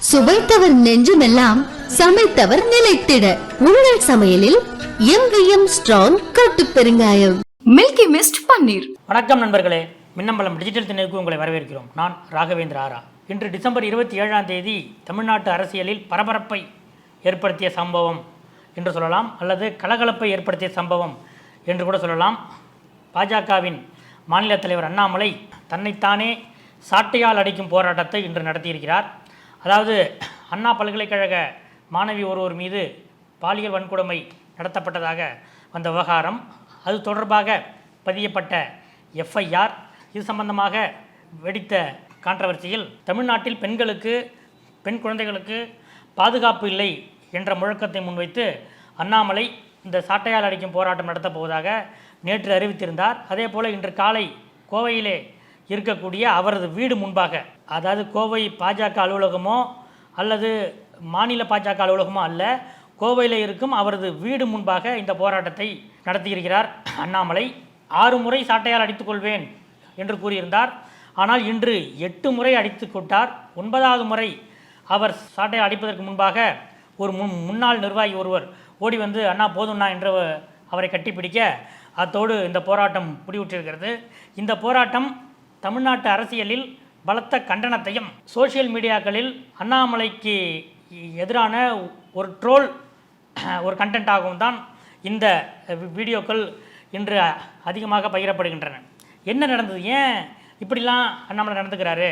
சுவைத்தவர் நெஞ்சுமெல்லாம் சமைத்தவர் நிலைத்திட உங்கள் சமையலில் எங்கேயும் ஸ்ட்ராங் கட்டு பெருங்காயம் மில்கி மிஸ்ட் பன்னீர். வணக்கம் நண்பர்களே, மின்னம்பலம் டிஜிட்டல் திணைக்கு உங்களை வரவேற்கிறோம். நான் ராகவேந்திர ஆரா. இன்று டிசம்பர் 27 தமிழ்நாட்டு அரசியலில் பரபரப்பை ஏற்படுத்திய சம்பவம் என்று சொல்லலாம், அல்லது கலகலப்பை ஏற்படுத்திய சம்பவம் என்று கூட சொல்லலாம். பாஜகவின் மாநில தலைவர் அண்ணாமலை தன்னைத்தானே சாட்டையால் அடிக்கும் போராட்டத்தை இன்று நடத்தியிருக்கிறார். அதாவது அண்ணா பல்கலைக்கழக மாணவி ஒருவர் மீது பாலியல் வன்கொடுமை நடத்தப்பட்டதாக வந்த விவகாரம், அது தொடர்பாக பதியப்பட்ட எஃப்ஐஆர், இது சம்பந்தமாக வெடித்த கான்ட்ரவர்சியில் தமிழ்நாட்டில் பெண் குழந்தைகளுக்கு பாதுகாப்பு இல்லை என்ற முழக்கத்தை முன்வைத்து அண்ணாமலை இந்த சாட்டையால் அடிக்கும் போராட்டம் நடத்தப் போவதாக நேற்று அறிவித்திருந்தார். அதே போல் இன்று காலை கோவையிலே இருக்கக்கூடிய அவரது வீடு முன்பாக, அதாவது கோவை பாஜக அலுவலகமோ அல்லது மாநில பாஜக அலுவலகமோ அல்ல, கோவையில் இருக்கும் அவரது வீடு முன்பாக இந்த போராட்டத்தை நடத்தியிருக்கிறார் அண்ணாமலை. 6 முறை சாட்டையால் அடித்துக்கொள்வேன் என்று கூறியிருந்தார். ஆனால் இன்று 8 முறை அடித்து கொண்டார். 9வது முறை அவர் சாட்டையால் அடிப்பதற்கு முன்பாக ஒரு முன்னாள் நிர்வாகி ஒருவர் ஓடி வந்து அண்ணா போதும்ண்ணா என்று அவரை கட்டிப்பிடிக்க, அத்தோடு இந்த போராட்டம் முடிவுற்றிருக்கிறது. இந்த போராட்டம் தமிழ்நாட்டு அரசியலில் பலத்த கண்டனத்தையும், சோசியல் மீடியாக்களில் அண்ணாமலைக்கு எதிரான ஒரு ட்ரோல் ஒரு கண்டென்ட்டாகவும் தான் இந்த வீடியோக்கள் இன்று அதிகமாக பகிரப்படுகின்றன. என்ன நடந்தது, ஏன் இப்படிலாம் அண்ணாமலை நடந்துக்கிறாரு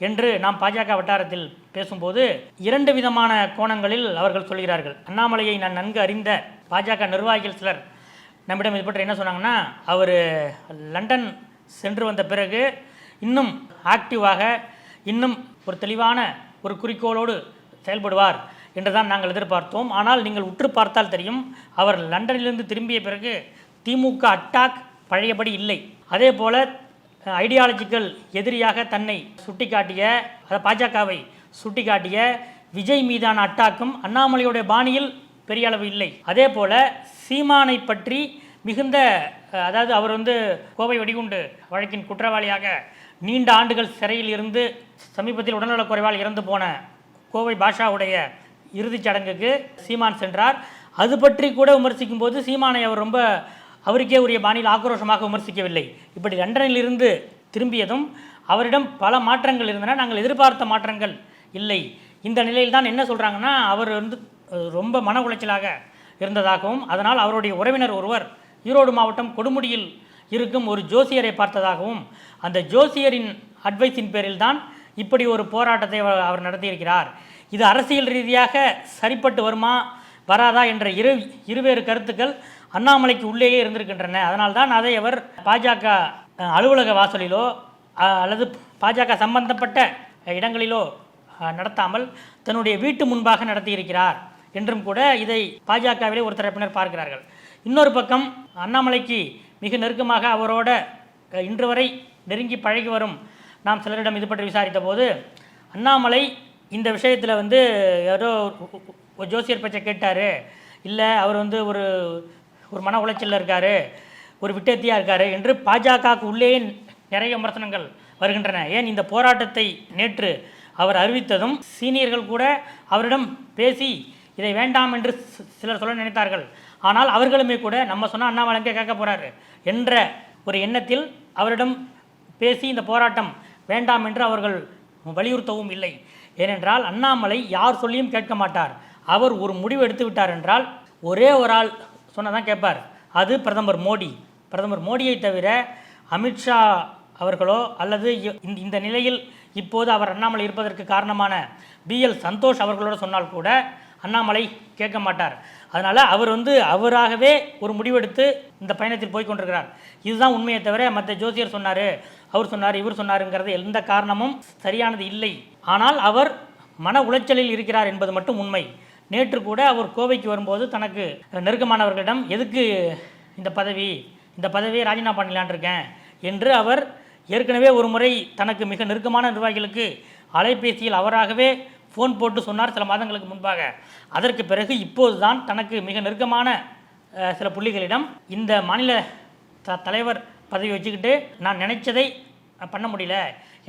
என்று நாம் பாஜக வட்டாரத்தில் பேசும்போது 2 விதமான கோணங்களில் அவர்கள் சொல்கிறார்கள். அண்ணாமலையை நான் நன்கு அறிந்த பாஜக நிர்வாகிகள் சிலர் நம்மிடம் இது பற்றி என்ன சொன்னாங்கன்னா, அவர் லண்டன் சென்று வந்த பிறகு இன்னும் ஆக்டிவாக, இன்னும் ஒரு தெளிவான ஒரு குறிக்கோளோடு செயல்படுவார் என்று தான் நாங்கள் எதிர்பார்த்தோம். ஆனால் நீங்கள் உற்று பார்த்தால் தெரியும், அவர் லண்டனிலிருந்து திரும்பிய பிறகு திமுக அட்டாக் பழையபடி இல்லை. அதே போல் ஐடியாலஜிக்கல் எதிரியாக தன்னை சுட்டிக்காட்டிய, பாஜகவை சுட்டிக்காட்டிய விஜய் மீதான அட்டாக்கும் அண்ணாமலையுடைய பாணியில் பெரிய அளவு இல்லை. அதே போல் சீமானை பற்றி மிகுந்த, அதாவது அவர் கோவை வெடிகுண்டு வழக்கின் குற்றவாளியாக நீண்ட ஆண்டுகள் சிறையில் இருந்து சமீபத்தில் உடல்நலக்குறைவால் இறந்து போன கோவை பாஷாவுடைய இறுதிச் சடங்குக்கு சீமான் சென்றார். அது பற்றி கூட விமர்சிக்கும் போது சீமானை அவர் அவருக்கே உரிய பாணியில் ஆக்ரோஷமாக விமர்சிக்கவில்லை. இப்படி லண்டனிலிருந்து திரும்பியதும் அவரிடம் பல மாற்றங்கள் இருந்தன, நாங்கள் எதிர்பார்த்த மாற்றங்கள் இல்லை. இந்த நிலையில் தான் என்ன சொல்கிறாங்கன்னா, அவர் ரொம்ப மன உளைச்சலாக இருந்ததாகவும், அதனால் அவருடைய உறவினர் ஒருவர் ஈரோடு மாவட்டம் கொடுமுடியில் இருக்கும் ஒரு ஜோசியரை பார்த்ததாகவும், அந்த ஜோசியரின் அட்வைஸின் பேரில் தான் இப்படி ஒரு போராட்டத்தை அவர் நடத்தியிருக்கிறார். இது அரசியல் ரீதியாக சரிப்பட்டு வருமா வராதா என்ற இருவேறு கருத்துக்கள் அண்ணாமலைக்கு உள்ளேயே இருந்திருக்கின்றன. அதனால்தான் அதை அவர் பாஜக அலுவலக வாசலிலோ அல்லது பாஜக சம்பந்தப்பட்ட இடங்களிலோ நடத்தாமல் தன்னுடைய வீட்டு முன்பாக நடத்தியிருக்கிறார் என்றும் கூட இதை பாஜகவிலே ஒரு தரப்பினர் பார்க்கிறார்கள். இன்னொரு பக்கம் அண்ணாமலைக்கு மிக நெருக்கமாக அவரோட இன்று வரை நெருங்கி பழகி வரும் நாம் சிலரிடம் இது பற்றி விசாரித்த போது, அண்ணாமலை இந்த விஷயத்தில் ஏதோ ஒரு ஜோசியர் பேச்சை கேட்டார், இல்லை அவர் ஒரு மன உளைச்சலில் இருக்கார், ஒரு விட்டேத்தியாக இருக்கார் என்று பாஜகவுக்கு உள்ளே நிறைய விமர்சனங்கள் வருகின்றன. ஏன் இந்த போராட்டத்தை நேற்று அவர் அறிவித்ததும் சீனியர்கள் கூட அவரிடம் பேசி இதை வேண்டாம் என்று சிலர் சொல்ல நினைத்தார்கள். ஆனால் அவர்களுமே கூட நம்ம சொன்னால் அண்ணாமலை கேட்க போகிறாரு என்ற ஒரு எண்ணத்தில் அவரிடம் பேசி இந்த போராட்டம் வேண்டாம் என்று அவர்கள் வலியுறுத்தவும் இல்லை. ஏனென்றால் அண்ணாமலை யார் சொல்லியும் கேட்க மாட்டார். அவர் ஒரு முடிவு எடுத்து விட்டார் என்றால் ஒரே ஒரு ஆள் சொன்னதான் கேட்பார், அது பிரதமர் மோடி. பிரதமர் மோடியை தவிர அமித்ஷா அவர்களோ அல்லது இந்த நிலையில் இப்போது அவர் அண்ணாமலை இருப்பதற்கு காரணமான BL சந்தோஷ் அவர்களோடு சொன்னால் கூட அண்ணாமலை கேட்க மாட்டார். அதனால் அவர் அவராகவே ஒரு முடிவெடுத்து இந்த பயணத்தில் போய்கொண்டிருக்கிறார். இதுதான் உண்மையை தவிர மற்ற ஜோசியர் சொன்னார், அவர் சொன்னார், இவர் சொன்னாருங்கிறது எந்த காரணமும் சரியானது இல்லை. ஆனால் அவர் மன உளைச்சலில் இருக்கிறார் என்பது மட்டும் உண்மை. நேற்று கூட அவர் கோவைக்கு வரும்போது தனக்கு நெருக்கமானவர்களிடம் எதுக்கு இந்த பதவியை ராஜினாமா பண்ணலான் இருக்கேன் என்று அவர் ஏற்கனவே ஒரு முறை தனக்கு மிக நெருக்கமான நிர்வாகிகளுக்கு அலைபேசியில் அவராகவே ஃபோன் போட்டு சொன்னார் சில மாதங்களுக்கு முன்பாக. அதற்கு பிறகு இப்போது தான் தனக்கு மிக நெருக்கமான சில புள்ளிகளிடம் இந்த மாநில தலைவர் பதவி வச்சுக்கிட்டு நான் நினைச்சதை பண்ண முடியல,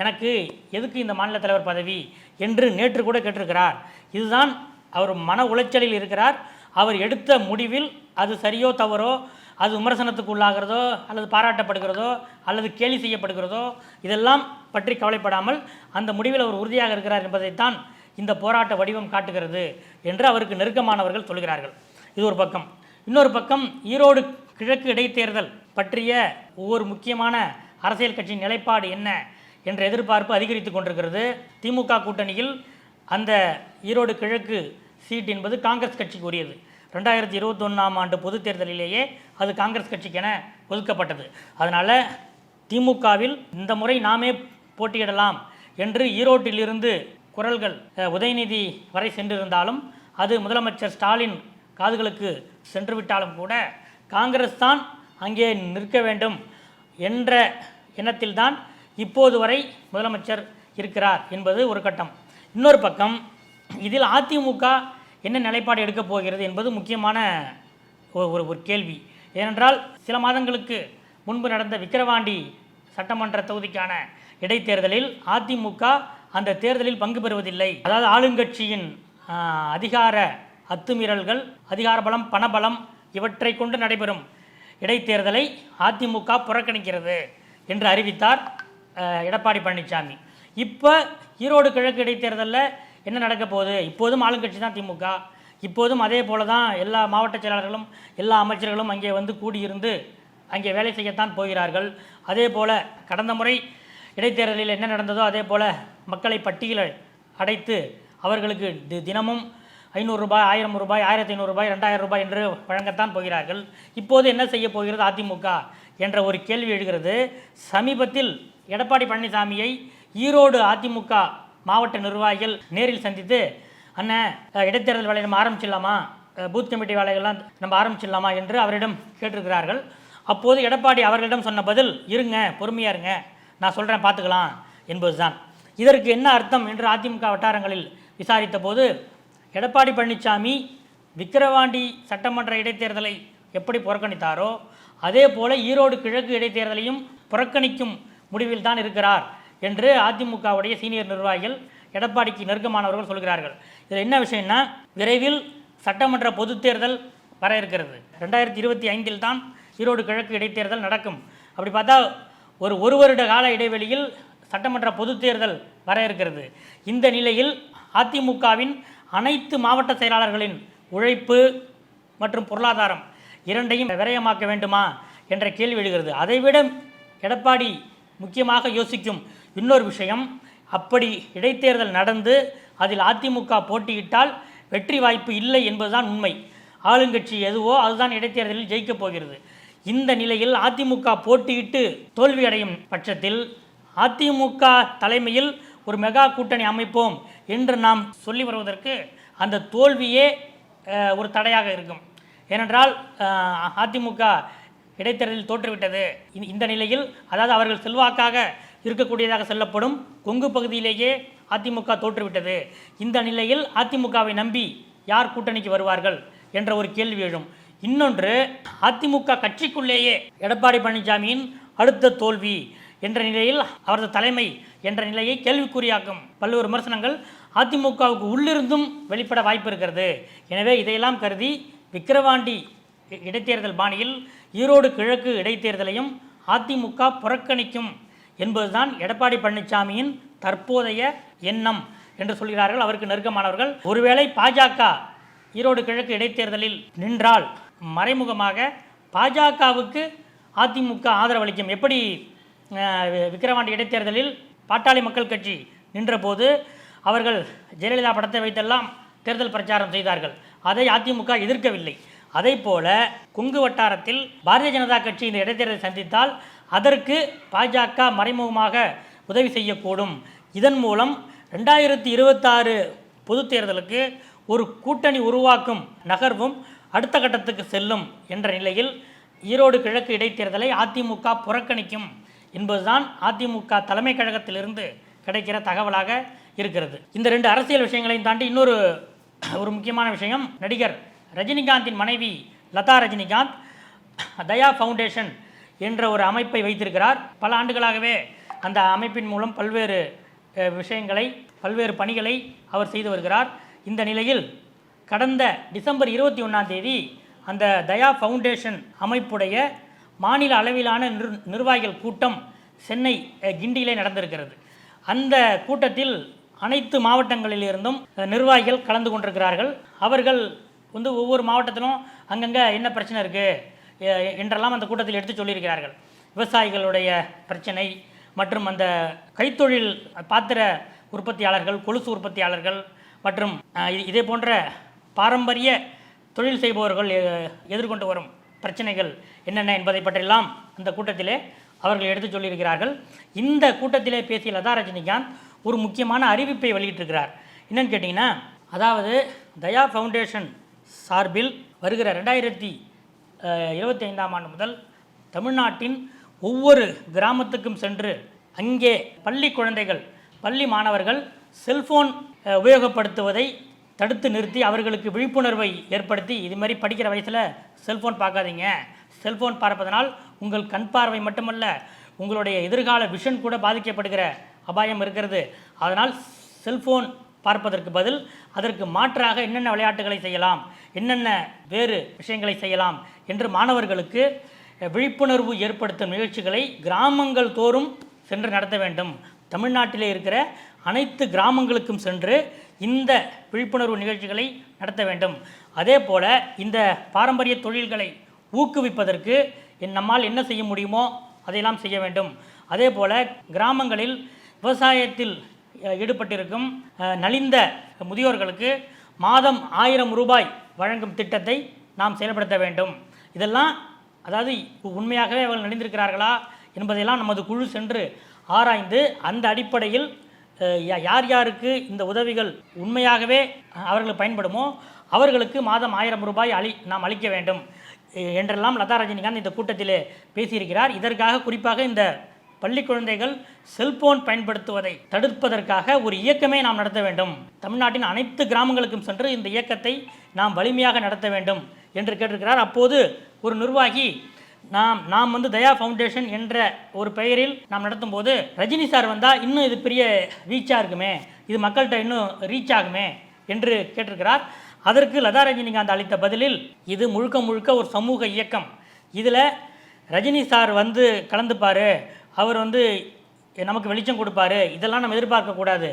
எனக்கு எதுக்கு இந்த மாநில தலைவர் பதவி என்று நேற்று கூட கேட்டிருக்கிறார். இதுதான் அவர் மன உளைச்சலில் இருக்கிறார். அவர் எடுத்த முடிவில் அது சரியோ தவறோ, அது விமர்சனத்துக்கு உள்ளாகிறதோ அல்லது பாராட்டப்படுகிறதோ அல்லது கேலி செய்யப்படுகிறதோ இதெல்லாம் பற்றி கவலைப்படாமல் அந்த முடிவில் அவர் உறுதியாக இருக்கிறார் என்பதைத்தான் இந்த போராட்ட வடிவம் காட்டுகிறது என்று அவருக்கு நெருக்கமானவர்கள் சொல்கிறார்கள். இது ஒரு பக்கம். இன்னொரு பக்கம் ஈரோடு கிழக்கு இடைத்தேர்தல் பற்றிய ஒவ்வொரு முக்கியமான அரசியல் கட்சியின் நிலைப்பாடு என்ன என்ற எதிர்பார்ப்பு அதிகரித்து கொண்டிருக்கிறது. திமுக கூட்டணியில் அந்த ஈரோடு கிழக்கு சீட் என்பது காங்கிரஸ் கட்சிக்கு உரியது. 2021ஆம் ஆண்டு பொதுத் தேர்தலிலேயே அது காங்கிரஸ் கட்சிக்கென ஒதுக்கப்பட்டது. அதனால் திமுகவில் இந்த முறை நாமே போட்டியிடலாம் என்று ஈரோட்டிலிருந்து குரல்கள் உதயநிதி வரை சென்றிருந்தாலும் அது முதலமைச்சர் ஸ்டாலின் காதுகளுக்கு சென்று விட்டாலும் கூட காங்கிரஸ் தான் அங்கே நிற்க வேண்டும் என்ற எண்ணத்தில்தான் இப்போது வரை முதலமைச்சர் இருக்கிறார் என்பது ஒரு கட்டம். இன்னொரு பக்கம் இதில் அதிமுக என்ன நிலைப்பாடு எடுக்கப் போகிறது என்பது முக்கியமான ஒரு கேள்வி. ஏனென்றால் சில மாதங்களுக்கு முன்பு நடந்த விக்கிரவாண்டி சட்டமன்ற தொகுதிக்கான இடைத்தேர்தலில் அதிமுக அந்த தேர்தலில் பங்கு பெறுவதில்லை. அதாவது ஆளுங்கட்சியின் அதிகார அத்துமீறல்கள், அதிகார பலம், பணபலம் இவற்றை கொண்டு நடைபெறும் இடைத்தேர்தலை அதிமுக புறக்கணிக்கிறது என்று அறிவித்தார் எடப்பாடி பழனிசாமி. இப்போ ஈரோடு கிழக்கு இடைத்தேர்தலில் என்ன நடக்க போகுது? இப்போதும் ஆளுங்கட்சி தான் திமுக. இப்போதும் அதே போல தான் எல்லா மாவட்ட செயலாளர்களும் எல்லா அமைச்சர்களும் அங்கே வந்து கூடியிருந்து அங்கே வேலை செய்யத்தான் போகிறார்கள். அதே போல் கடந்த முறை இடைத்தேர்தலில் என்ன நடந்ததோ அதே போல் மக்களை பட்டியலை அடைத்து அவர்களுக்கு தினமும் 500 ரூபாய், 1000 ரூபாய், 1500 ரூபாய், 2000 ரூபாய் என்று வழங்கத்தான் போகிறார்கள். இப்போது என்ன செய்ய போகிறது அதிமுக என்ற ஒரு கேள்வி எழுகிறது. சமீபத்தில் எடப்பாடி பழனிசாமியை ஈரோடு அதிமுக மாவட்ட நிர்வாகிகள் நேரில் சந்தித்து, அண்ணன் இடைத்தேர்தல் வேலையை நம்ம ஆரம்பிச்சிடலாமா, பூத் கமிட்டி வேலைகள்லாம் நம்ம ஆரம்பிச்சிடலாமா என்று அவரிடம் கேட்டிருக்கிறார்கள். அப்போது எடப்பாடி அவர்களிடம் சொன்ன பதில், இருங்க, பொறுமையாக இருங்க, நான் சொல்கிறேன், பார்த்துக்கலாம் என்பதுதான். இதற்கு என்ன அர்த்தம் என்று அதிமுக வட்டாரங்களில் விசாரித்த போது எடப்பாடி பழனிசாமி விக்கிரவாண்டி சட்டமன்ற இடைத்தேர்தலை எப்படி புறக்கணித்தாரோ அதே போல ஈரோடு கிழக்கு இடைத்தேர்தலையும் புறக்கணிக்கும் முடிவில் தான் இருக்கிறார் என்று அதிமுகவுடைய சீனியர் நிர்வாகிகள் எடப்பாடிக்கு நெருக்கமானவர்கள் சொல்கிறார்கள். இதில் என்ன விஷயம்னா, விரைவில் சட்டமன்ற பொதுத் தேர்தல் வர இருக்கிறது. 2025 தான் ஈரோடு கிழக்கு இடைத்தேர்தல் நடக்கும். அப்படி பார்த்தா ஒரு வருட கால இடைவெளியில் சட்டமன்ற பொதுத் தேர்தல் வர இருக்கிறது. இந்த நிலையில் அதிமுகவின் அனைத்து மாவட்ட செயலாளர்களின் உழைப்பு மற்றும் பொருளாதாரம் இரண்டையும் விரயமாக்க வேண்டுமா என்ற கேள்வி எழுகிறது. அதைவிட எடப்பாடி முக்கியமாக யோசிக்கும் இன்னொரு விஷயம், அப்படி இடைத்தேர்தல் நடந்து அதில் அதிமுக போட்டியிட்டால் வெற்றி வாய்ப்பு இல்லை என்பதுதான் உண்மை. ஆளுங்கட்சி எதுவோ அதுதான் இடைத்தேர்தலில் ஜெயிக்கப் போகிறது. இந்த நிலையில் அதிமுக போட்டியிட்டு தோல்வி அடையும் பட்சத்தில் அதிமுக தலைமையில் ஒரு மெகா கூட்டணி அமைப்போம் என்று நாம் சொல்லி வருவதற்கு அந்த தோல்வியே ஒரு தடையாக இருக்கும். ஏனென்றால் அதிமுக இடைத்தேர்தலில் தோற்றுவிட்டது. இந்த நிலையில், அதாவது அவர்கள் செல்வாக்காக இருக்கக்கூடியதாக சொல்லப்படும் கொங்கு பகுதியிலேயே அதிமுக தோற்றுவிட்டது. இந்த நிலையில் அதிமுகவை நம்பி யார் கூட்டணிக்கு வருவார்கள் என்ற ஒரு கேள்வி எழும். இன்னொன்று, அதிமுக கட்சிக்குள்ளேயே எடப்பாடி பழனிசாமியின் அடுத்த தோல்வி என்ற நிலையில் அவரது தலைமை என்ற நிலையை கேள்விக்குறியாக்கும் பல்வேறு விமர்சனங்கள் அதிமுகவுக்கு உள்ளிருந்தும் வெளிப்பட வாய்ப்பு இருக்கிறது. எனவே இதையெல்லாம் கருதி விக்கிரவாண்டி இடைத்தேர்தல் பாணியில் ஈரோடு கிழக்கு இடைத்தேர்தலையும் அதிமுக புறக்கணிக்கும் என்பதுதான் எடப்பாடி பழனிசாமியின் தற்போதைய எண்ணம் என்று சொல்கிறார்கள் அவருக்கு நெருக்கமானவர்கள். ஒருவேளை பாஜக ஈரோடு கிழக்கு இடைத்தேர்தலில் நின்றால் மறைமுகமாக பாஜகவுக்கு அதிமுக ஆதரவளிக்கும். எப்படி விக்கிரவாண்டி இடைத்தேர்தலில் பாட்டாளி மக்கள் கட்சி நின்றபோது அவர்கள் ஜெயலலிதா படத்தை வைத்தெல்லாம் தேர்தல் பிரச்சாரம் செய்தார்கள், அதை அதிமுக எதிர்க்கவில்லை. அதே போல கொங்கு வட்டாரத்தில் பாரதிய ஜனதா கட்சி இந்த இடைத்தேர்தலை சந்தித்தால் அதற்கு பாஜக மறைமுகமாக உதவி செய்யக்கூடும். இதன் மூலம் 2026 பொது தேர்தலுக்கு ஒரு கூட்டணி உருவாக்கும் நகர்வும் அடுத்த கட்டத்துக்கு செல்லும் என்ற நிலையில் ஈரோடு கிழக்கு இடைத்தேர்தலை அதிமுக புறக்கணிக்கும் என்பதுதான் அதிமுக தலைமை கழகத்திலிருந்து கிடைக்கிற தகவலாக இருக்கிறது. இந்த ரெண்டு அரசியல் விஷயங்களையும் தாண்டி இன்னொரு முக்கியமான விஷயம், நடிகர் ரஜினிகாந்தின் மனைவி லதா ரஜினிகாந்த் தயா ஃபவுண்டேஷன் என்ற ஒரு அமைப்பை வைத்திருக்கிறார். பல ஆண்டுகளாகவே அந்த அமைப்பின் மூலம் பல்வேறு விஷயங்களை, பல்வேறு பணிகளை அவர் செய்து வருகிறார். இந்த நிலையில் கடந்த டிசம்பர் 21 அந்த தயா ஃபவுண்டேஷன் அமைப்புடைய மாநில அளவிலான நிர்வாகிகள் கூட்டம் சென்னை கிண்டியிலே நடந்திருக்கிறது. அந்த கூட்டத்தில் அனைத்து மாவட்டங்களிலிருந்தும் நிர்வாகிகள் கலந்து கொண்டிருக்கிறார்கள். அவர்கள் ஒவ்வொரு மாவட்டத்திலும் அங்கங்கே என்ன பிரச்சனை இருக்குது என்றெல்லாம் அந்த கூட்டத்தில் எடுத்து சொல்லியிருக்கிறார்கள். விவசாயிகளுடைய பிரச்சனை மற்றும் அந்த கைத்தொழில் பாத்திர உற்பத்தியாளர்கள், கொலுசு உற்பத்தியாளர்கள் மற்றும் இதே போன்ற பாரம்பரிய தொழில் செய்பவர்கள் எதிர்கொண்டு வரும் பிரச்சனைகள் என்னென்ன என்பதை பற்றியெல்லாம் அந்த கூட்டத்திலே அவர்கள் எடுத்து சொல்லியிருக்கிறார்கள். இந்த கூட்டத்திலே பேசிய லதா ரஜினிகாந்த் ஒரு முக்கியமான அறிவிப்பை வெளியிட்டிருக்கிறார். என்னன்னு கேட்டிங்கன்னா, அதாவது தயா ஃபவுண்டேஷன் சார்பில் வருகிற 2025 முதல் தமிழ்நாட்டின் ஒவ்வொரு கிராமத்துக்கும் சென்று அங்கே பள்ளி குழந்தைகள், பள்ளி மாணவர்கள் செல்ஃபோன் உபயோகப்படுத்துவதை தடுத்து நிறுத்தி அவர்களுக்கு விழிப்புணர்வை ஏற்படுத்தி, இது மாதிரி படிக்கிற வயசில் செல்ஃபோன் பார்க்காதீங்க, செல்ஃபோன் பார்ப்பதனால் உங்கள் கண் பார்வை மட்டுமல்ல உங்களுடைய எதிர்கால விஷன் கூட பாதிக்கப்படுகிற அபாயம் இருக்கிறது. அதனால் செல்ஃபோன் பார்ப்பதற்கு பதில் அதற்கு மாற்றாக என்னென்ன விளையாட்டுகளை செய்யலாம், என்னென்ன வேறு விஷயங்களை செய்யலாம் என்று மாணவர்களுக்கு விழிப்புணர்வு ஏற்படுத்தும் நிகழ்ச்சிகளை கிராமங்கள் தோறும் சென்று நடத்த வேண்டும். தமிழ்நாட்டிலே இருக்கிற அனைத்து கிராமங்களுக்கும் சென்று இந்த விழிப்புணர்வு நிகழ்ச்சிகளை நடத்த வேண்டும். அதே போல் இந்த பாரம்பரிய தொழில்களை ஊக்குவிப்பதற்கு நம்மால் என்ன செய்ய முடியுமோ அதையெல்லாம் செய்ய வேண்டும். அதே போல் கிராமங்களில் விவசாயத்தில் ஈடுபட்டிருக்கும் நலிந்த முதியோர்களுக்கு மாதம் 1000 ரூபாய் வழங்கும் திட்டத்தை நாம் செயல்படுத்த வேண்டும். இதெல்லாம் அதாவது உண்மையாகவே அவர்கள் நலிந்திருக்கிறார்களா என்பதையெல்லாம் நமது குழு சென்று ஆராய்ந்து அந்த அடிப்படையில் யார் யாருக்கு இந்த உதவிகள் உண்மையாகவே அவர்களுக்கு பயன்படுமோ அவர்களுக்கு மாதம் 1000 ரூபாய் நாம் அளிக்க வேண்டும் என்றெல்லாம் லதா ரஜினிகாந்த் இந்த கூட்டத்திலே பேசியிருக்கிறார். இதற்காக குறிப்பாக இந்த பள்ளி குழந்தைகள் செல்போன் பயன்படுத்துவதை தடுப்பதற்காக ஒரு இயக்கமே நாம் நடத்த வேண்டும். தமிழ்நாட்டின் அனைத்து கிராமங்களுக்கும் சென்று இந்த இயக்கத்தை நாம் வலிமையாக நடத்த வேண்டும் என்று கேட்டிருக்கிறார். அப்போது ஒரு நிர்வாகி நாம் தயா ஃபவுண்டேஷன் என்ற ஒரு பெயரில் நாம் நடத்தும் போது ரஜினி சார் வந்தால் இன்னும் இது பெரிய ரீச்சாக இருக்குமே, இது மக்கள்கிட்ட இன்னும் ரீச் ஆகுமே என்று கேட்டிருக்கிறார். அதற்கு லதா ரஜினிகாந்த் அளித்த பதிலில், இது முழுக்க முழுக்க ஒரு சமூக இயக்கம், இதில் ரஜினி சார் கலந்துப்பார், அவர் நமக்கு வெளிச்சம் கொடுப்பாரு, இதெல்லாம் நம்ம எதிர்பார்க்கக்கூடாது.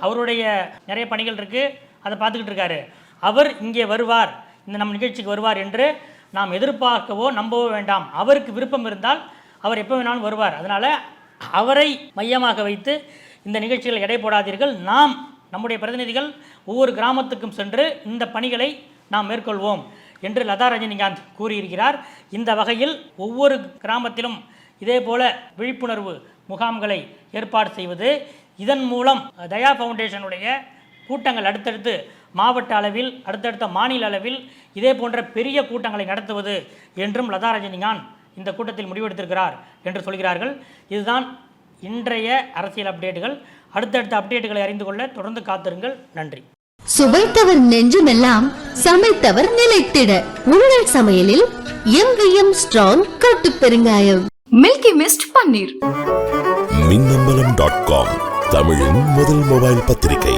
அவருடைய நிறைய பணிகள் இருக்குது, அதை பார்த்துக்கிட்டு இருக்காரு. அவர் இங்கே வருவார், இந்த நம்ம நிகழ்ச்சிக்கு வருவார் என்று நாம் எதிர்பார்க்கவோ நம்பவோ வேண்டாம். அவருக்கு விருப்பம் இருந்தால் அவர் எப்போ வேணாலும் வருவார். அதனால் அவரை மையமாக வைத்து இந்த நிகழ்ச்சிகளை எடை போடாதீர்கள். நம்முடைய பிரதிநிதிகள் ஒவ்வொரு கிராமத்துக்கும் சென்று இந்த பணிகளை நாம் மேற்கொள்வோம் என்று லதா ரஜினிகாந்த் கூறியிருக்கிறார். இந்த வகையில் ஒவ்வொரு கிராமத்திலும் இதே போல விழிப்புணர்வு முகாம்களை ஏற்பாடு செய்வது, இதன் மூலம் தயா ஃபவுண்டேஷனுடைய கூட்டங்கள் அடுத்தடுத்து மாவட்ட அளவில், அடுத்தடுத்த மாநில அளவில் இதே போன்ற பெரிய கூட்டங்களை நடத்துவது என்றும் லதா ரஜினிகாந்த் இந்த கூட்டத்தில் முடிவெடுத்திருக்கிறார் என்று சொல்கிறார்கள். இதுதான் இன்றைய அரசியல் அப்டேட்டுகள். அடுத்தடுத்த அப்டேட்டுகளை அறிந்து கொள்ள தொடர்ந்து காத்திருங்கள். நன்றி. சுவைத்தவர் நெஞ்சுமெல்லாம் சமைத்தவர் நிலைத்திட உங்கள் சமையலில் எங்கேயும் ஸ்ட்ராங் கட்டு பெருங்காயம். மில்கி மிஸ்ட் பன்னீர். மின்னம்பலம்.com தமிழின் முதல் மொபைல் பத்திரிகை.